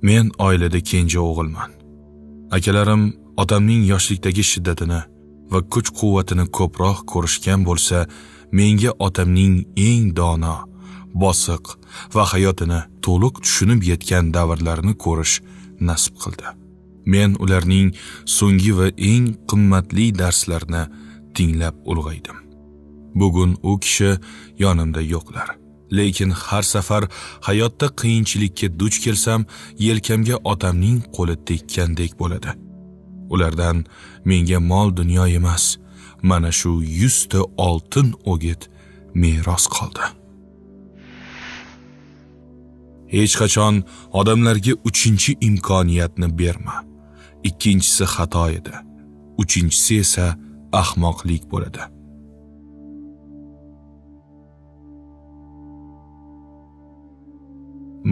Men oilada kenja o'g'ilman. Akalarim otamning yoshlikdagi shiddatini va kuch-quvvatini ko'proq ko'rishgan bo'lsa, menga otamning eng dono, bosiq va hayotini to'liq tushunib yetgan davrlarini ko'rish nasib qildi. Men ularning so'nggi va eng qimmatli darslarini tinglab ulg'aydim. Bugun u kishi yonimda yo'qlar. Lekin har safar hayotda qiyinchilikka duch kelsam, yelkamga otamning qo'li tekkandek bo'ladi. Ulardan menga mol dunyo emas, mana shu 100 ta oltin o'git meros qoldi. Hech qachon odamlarga 3-chi imkoniyatni berma. 2-chisi xato edi. 3-chisi esa ahmoqlik bo'ladi.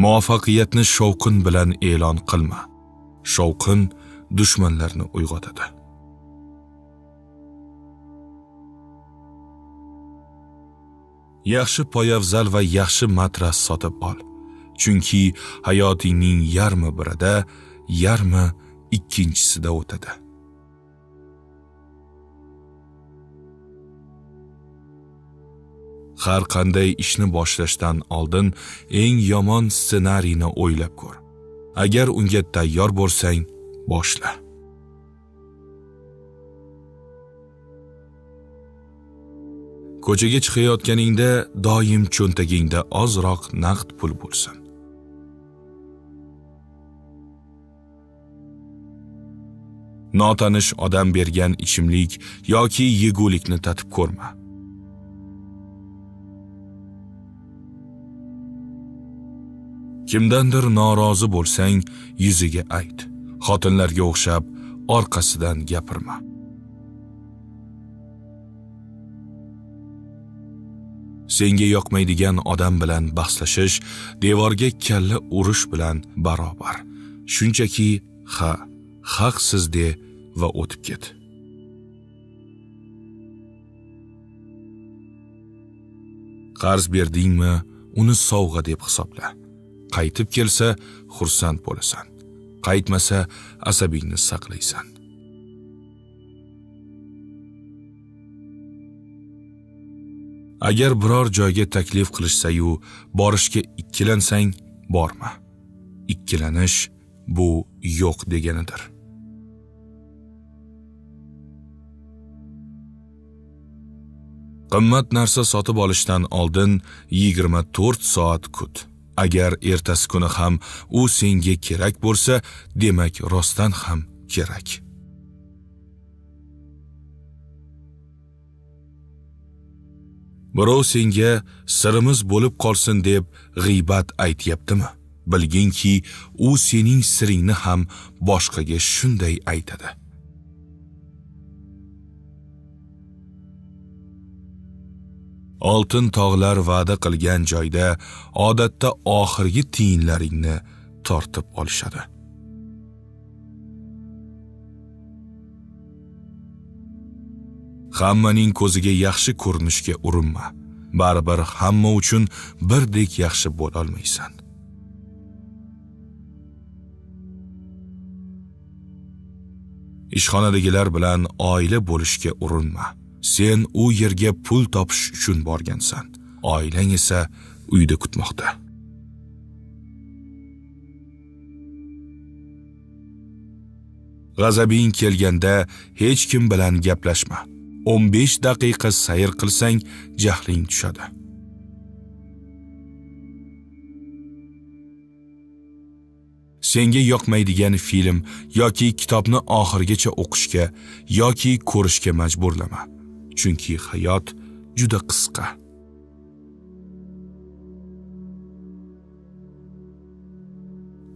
Muvaffaqiyatni shovqin bilan e'lon qilma. Shovqin dushmanlarni uyg'otadi. Yaxshi poyafzal va yaxshi matras sotib ol. Chunki hayotingning yarmi birida, yarmi ikkinchisida o'tadi. Har qanday ishni boshlashdan oldin eng yomon ssenariyni o'ylab ko'r. Agar unga tayyor bo'lsang, boshla. Ko'chaga chiqayotganingda doim cho'ntagingda ozroq naqd pul bo'lsin. Notanish odam bergan ichimlik yoki yegulikni tatib ko'rma. Kimdandir norozi bo'lsang, yuziga ayt. Xotinlarga o'xshab orqasidan gapirma. Senga yoqmaydigan odam bilan bahslashish devorga kalla urish bilan barobar. Shunchaki haqsiz de va o'tib ket. Qarz berdingmi, uni sovg'a deb hisobla. Qaytib kelsa, xursand bo'lasan. Qaytmasa, asabingni saqlaysan. Agar biror joyga taklif qilishsa-yu, borishga ikkilansang, borma. Ikkilanish bu yo'q deganidir. Qimmat narsa sotib olishdan oldin 24 soat kut. Agar ertasi kuni ham u senga kerak bo'lsa, demak rostdan ham kerak. Birov senga sirimiz bo'lib qolsin deb g'iybat aytyaptimi? Bilginki, u sening siringni ham boshqaga shunday aytadi. Oltin tog'lar va'da qilgan joyda odatda oxirgi tiyinlaringni tortib olishadi. Hammaning ko'ziga yaxshi ko'rinishga urinma. Baribir hamma uchun birdek yaxshi bo'la olmaysan. Ishxonadagilar bilan oila bo'lishga urinma. Sen u yerga pul topish uchun borgansan. Oilang esa uyda kutmoqda. G'azabing kelganda hech kim bilan gaplashma. 15 daqiqa sayr qilsang, jahling tushadi. Senga yoqmaydigan film yoki kitobni oxirigacha o'qishga yoki ko'rishga majburlama. Chunki hayot juda qisqa.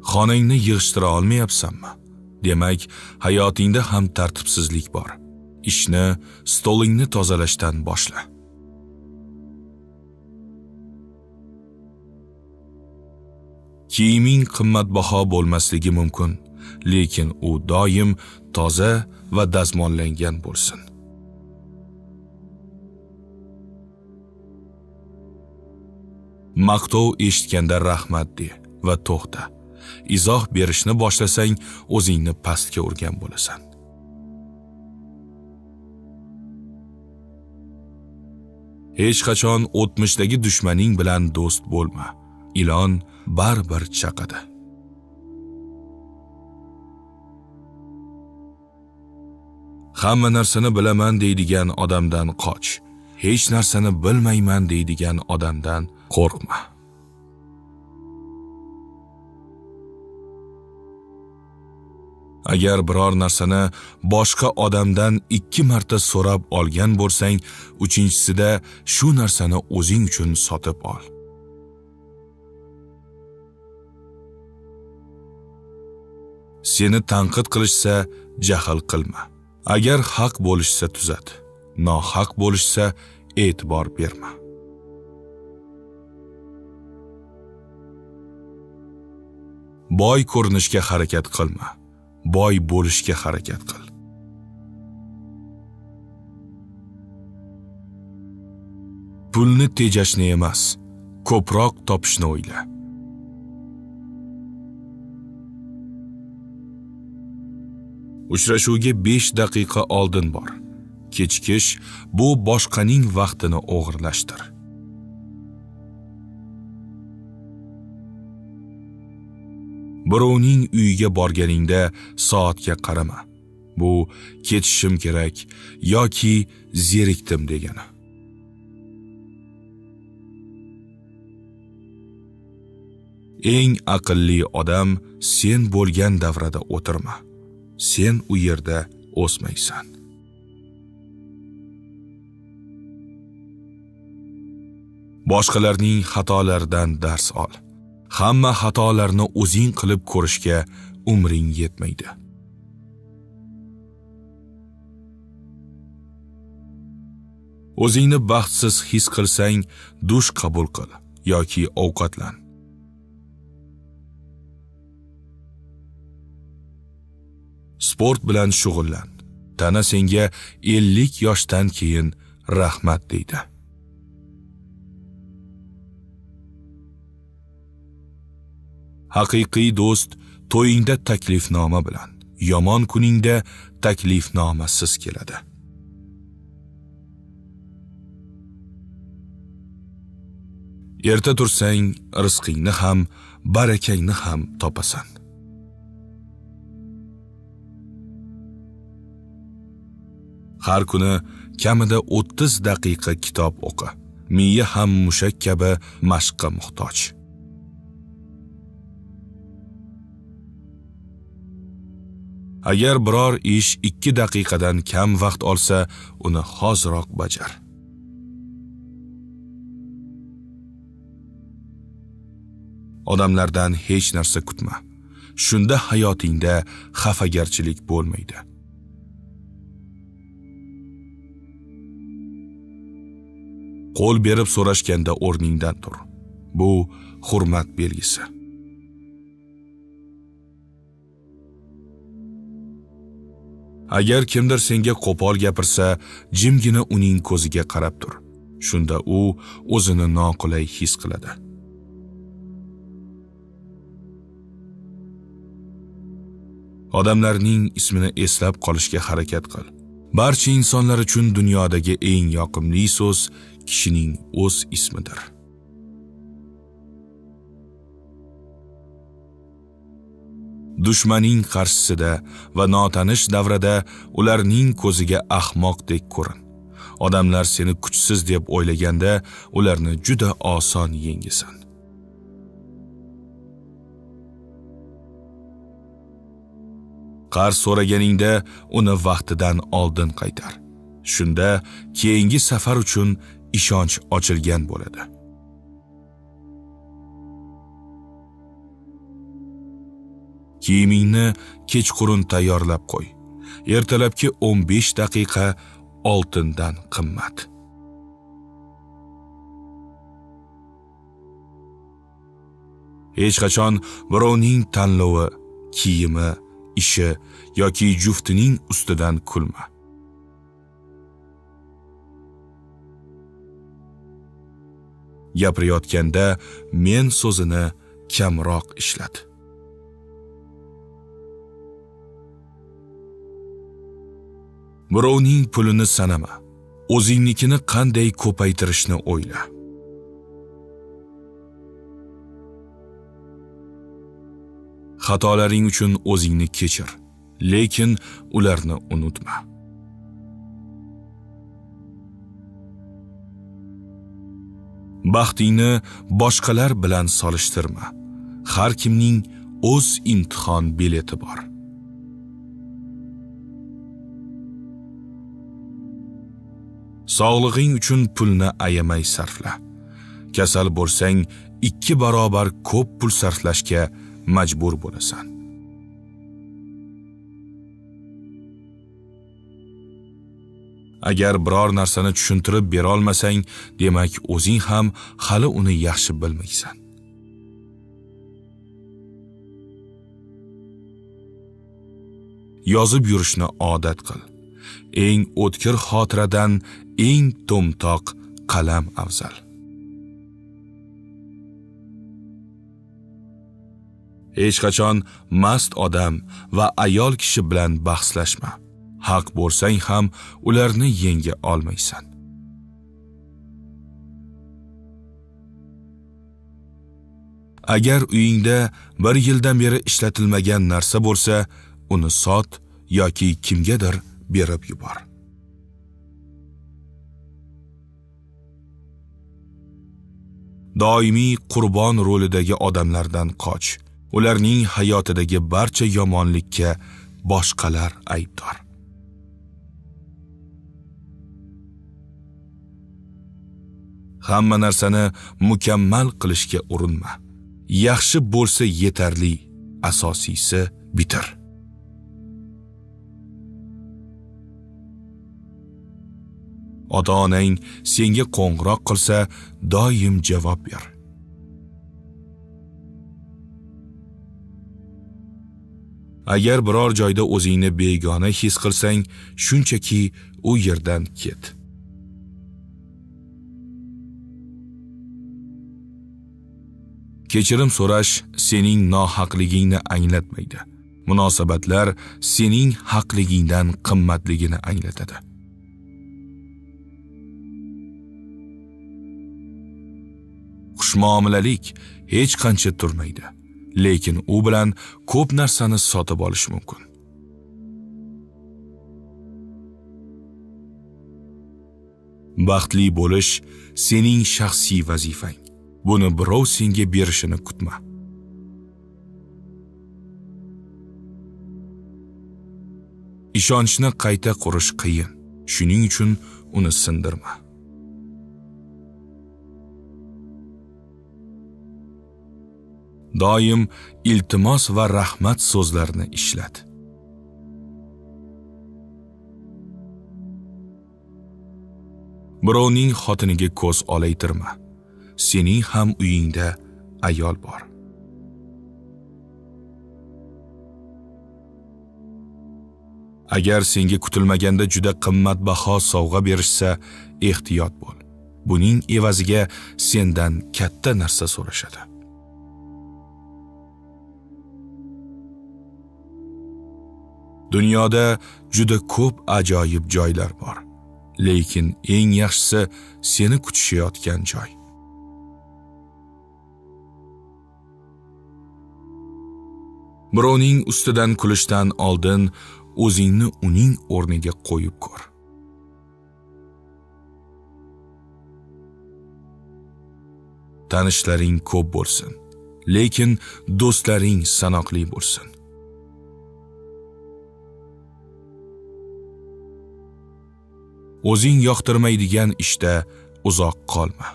Xonangni yig'ishtira olmayapsanmi? Demak, hayotingda ham tartibsizlik bor. Ishni, stolingni tozalashdan boshla. Kiyiming qimmatbaho bo'lmasligi mumkin, lekin u doim toza va dazmollangan bo'lsin. Maqtov eshitganda rahmat de va to'xta. izoh berishni boshlasang, o'zingni pastga urgan bo'lasan. Hech qachon o'tmishdagi dushmaning bilan do'st bo'lma. Ilon baribir chaqadi. Hamma narsani bilaman deydigan odamdan qoch. Hech narsani bilmayman deydigan odamdan qo'rqma. Agar biror narsani boshqa odamdan 2 marta so'rab olgan bo'lsang, 3-chisida shu narsani o'zing uchun sotib ol. Seni tanqid qilishsa, jahl qilma. Agar haq bo'lishsa tuzat, nohaq bo'lishsa e'tibor berma. Boy ko'rinishga harakat qilma. Boy bo'lishga harakat qil. Pulni tejashni emas, ko'proq topishni o'yla. Uchrashuvga 5 daqiqa oldin bor. Kechikish bu boshqaning vaqtini o'g'irlashdir. Birovning uyiga borganingda soatga qarama. Bu ketishim kerak yoki zerikdim degani. Eng aqlli odam sen bo'lgan davrada o'tirma. Sen u yerda o'smaysan. Boshqalarning xatolaridan dars ol. Hamma xatolarni o'zing qilib ko'rishga umring yetmaydi. O'zingni baxtsiz his qilsang, dush qabul qil yoki ovqatlan. Sport bilan shug'ullan. Tana senga 50 yoshdan keyin rahmat deydi. Haqiqiy do'st to'yingda taklifnoma bilan, yomon kuningda taklifnomasiz keladi. Erta tursang, rizqingni ham, barakangni ham topasan. Har kuni kamida 30 daqiqa kitob o'qi. Miya ham mushak kabi mashqqa muhtoj. Agar biror ish 2 daqiqadan kam vaqt olsa, uni hoziroq bajar. Odamlardan hech narsa kutma. Shunda hayotingda xafagarchilik bo'lmaydi. Qo'l berib so'rashganda o'rningdan tur. Bu hurmat belgisi. Agar kimdir senga qo'pol gapirsa, jimgina uning ko'ziga qarab tur. Shunda u o'zini noqulay his qiladi. Odamlarning ismini eslab qolishga harakat qil. Barcha insonlar uchun dunyodagi eng yoqimli so'z kishining o'z ismidir. Dushmaning qarshisida va notanish davrada ularning ko'ziga ahmoqdek ko'rin. Odamlar seni kuchsiz deb o'ylaganda, ularni juda oson yengasan. Qarz so'raganingda uni vaqtidan oldin qaytar. Shunda keyingi safar uchun ishonch ochilgan bo'ladi. Kiyimingni kechqurun tayyorlab qo'y. Ertalabki 15 daqiqa oltindan qimmat. Hech qachon birovning tanlovi, kiyimi, ishi yoki juftining ustidan kulma. Gapirayotganda men so'zini kamroq ishlat. Birovning pulini sanama. O'zingnikini qanday ko'paytirishni o'yla. Xatolaring uchun o'zingni kechir, lekin ularni unutma. Baxtingni boshqalar bilan solishtirma. Har kimning o'z imtihon bileti bor. Sog'lig'ing uchun pulni ayamay sarfla. Kasal bo'lsang, 2 barobar ko'p pul sarflashga majbur bo'lasan. Agar biror narsani tushuntirib bera olmasang, demak o'zing ham hali uni yaxshi bilmaysan. Yozib yurishni odat qil. Eng o'tkir xotiradan eng to'mtoq qalam afzal. Hech qachon mast odam va ayol kishi bilan bahslashma. Haq bo'lsang ham ularni yenga olmaysan. Agar uyingda 1 yildan beri ishlatilmagan narsa bo'lsa, uni sot yoki kimgadir berib yubor. Doimiy qurbon rolidagi odamlardan qoch. Ularning hayotidagi barcha yomonlikka boshqalar aybdor. Hamma narsani mukammal qilishga urinma. Yaxshi bo'lsa yetarli, asosiysi bitir. Ota-onang senga qo'ng'iroq qilsa, doim javob ber. Agar biror joyda o'zingni begona his qilsang, shunchaki u yerdan ket. Kechirim so'rash sening nohaqligingni anglatmaydi. Munosabatlar sening haqligingdan qimmatligini anglatadi. Xushmuomalalik hech qancha turmaydi, lekin u bilan ko'p narsani sotib olish mumkin. Baxtli bo'lish sening shaxsiy vazifang. Buni birov senga berishini kutma. Ishonchni qayta qurish qiyin. Shuning uchun uni sindirma. Doim iltimos va rahmat so'zlarini ishlat. Birovning xotiniga ko'z olaytirma. Sening ham uyingda ayol bor. Agar senga kutilmaganda juda qimmatbaho sovg'a berishsa, ehtiyot bo'l. Buning evaziga sendan katta narsa so'rashadi. Dunyoda juda ko'p ajoyib joylar bor, lekin eng yaxshisi seni kutishayotgan joy. Birovning ustidan kulishdan oldin o'zingni uning o'rniga qo'yib ko'r. Tanishlaring ko'p bo'lsin, lekin do'stlaring sanoqli bo'lsin. O'zing yoqtirmaydigan ishda uzoq qolma.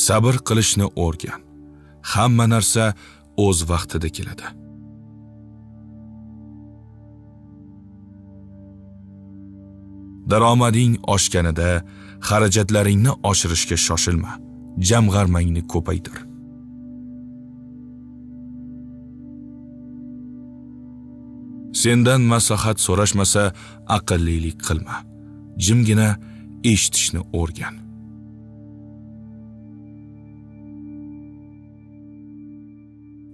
Sabr qilishni o'rgan. Hamma narsa o'z vaqtida keladi. Daromading oshganida xarajatlaringni oshirishga shoshilma. Jamg'armangni ko'paytir. Sendan maslahat so'rashmasa, aqllilik qilma. Jimgina eshitishni o'rgan.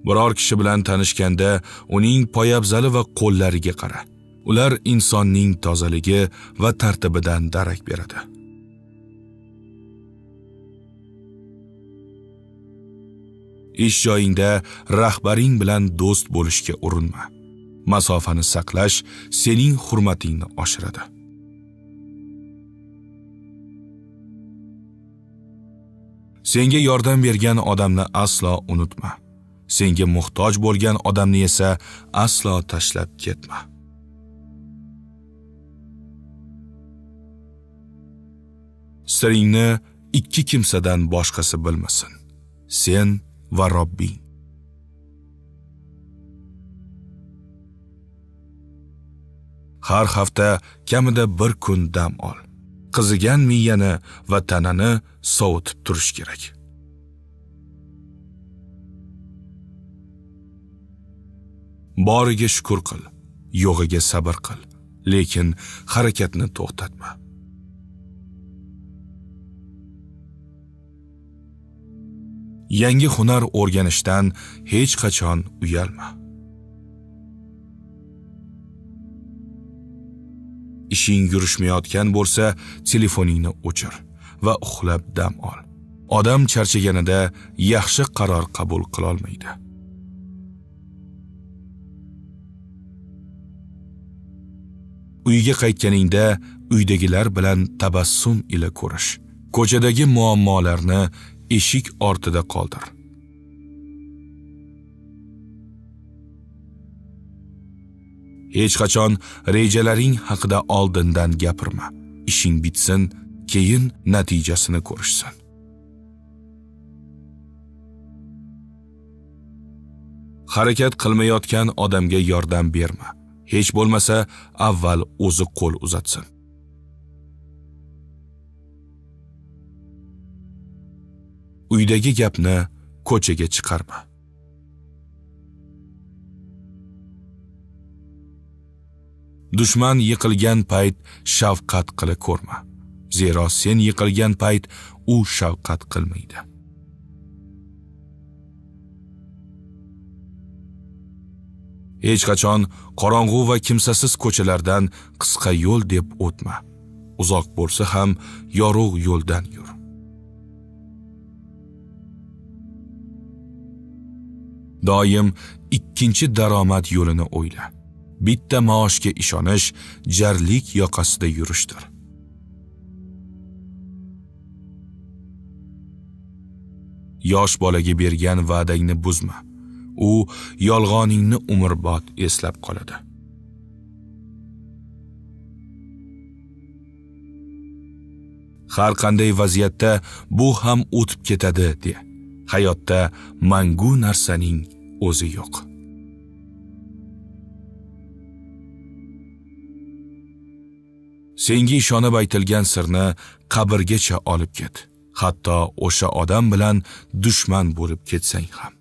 Biror kishi bilan tanishganda uning poyabzali va qo'llariga qara. Ular insonning tozaligi va tartibidan darak beradi. Ish joyingda rahbaring bilan do'st bo'lishga urinma. Masofani saqlash sening hurmatingni oshiradi. Senga yordam bergan odamni aslo unutma. Senga muhtoj bo'lgan odamni esa aslo tashlab ketma. Siringni ikki kimsadan boshqasi bilmasin. Sen va Robbing. Har hafta kamida bir kun dam ol. Qizigan miyani va tanani sovutib turish kerak. Boriga shukr qil, yo'g'iga sabr qil, lekin harakatni to'xtatma. Yangi hunar o'rganishdan hech qachon uyalma. Ishing yurishmayotgan bo'lsa, telefoningni o'chir va uxlab dam ol. Odam charchaganida yaxshi qaror qabul qila olmaydi. Uyga qaytganingda uydagilar bilan tabassum ila ko'rish. Ko'chadagi muammolarni eshik ortida qoldir. Hech qachon rejalaring haqida oldindan gapirma. Ishing bitsin, keyin natijasini ko'rishsin. Harakat qilmayotgan odamga yordam berma. Hech bo'lmasa, avval o'zi qo'l uzatsin. Uydagi gapni ko'chaga chiqarma. Dushman yiqilgan payt shafqat qila ko'rma. Zero sen yiqilgan payt u shafqat qilmaydi. Hech qachon qorong'u va kimsasiz ko'chalardan qisqa yo'l deb o'tma. Uzoq bo'lsa ham yorug' yo'ldan yur. Doim ikkinchi daromad yo'lini o'yla. Bitta maoshga ishonish jarlik yoqasida yurishdir. Yosh bolaga bergan va'dangni buzma. U yolg'oningni umrbod eslab qoladi. Har qanday vaziyatda bu ham o'tib ketadi de. Hayotda mangu narsaning o'zi yo'q. Senga ishonib aytilgan sirni qabrgacha olib ket. Hatto o'sha odam bilan dushman bo'lib ketsang ham.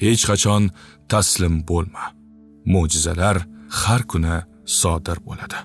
Hech qachon taslim bo'lma. Mo'jizalar har kuni sodir bo'ladi.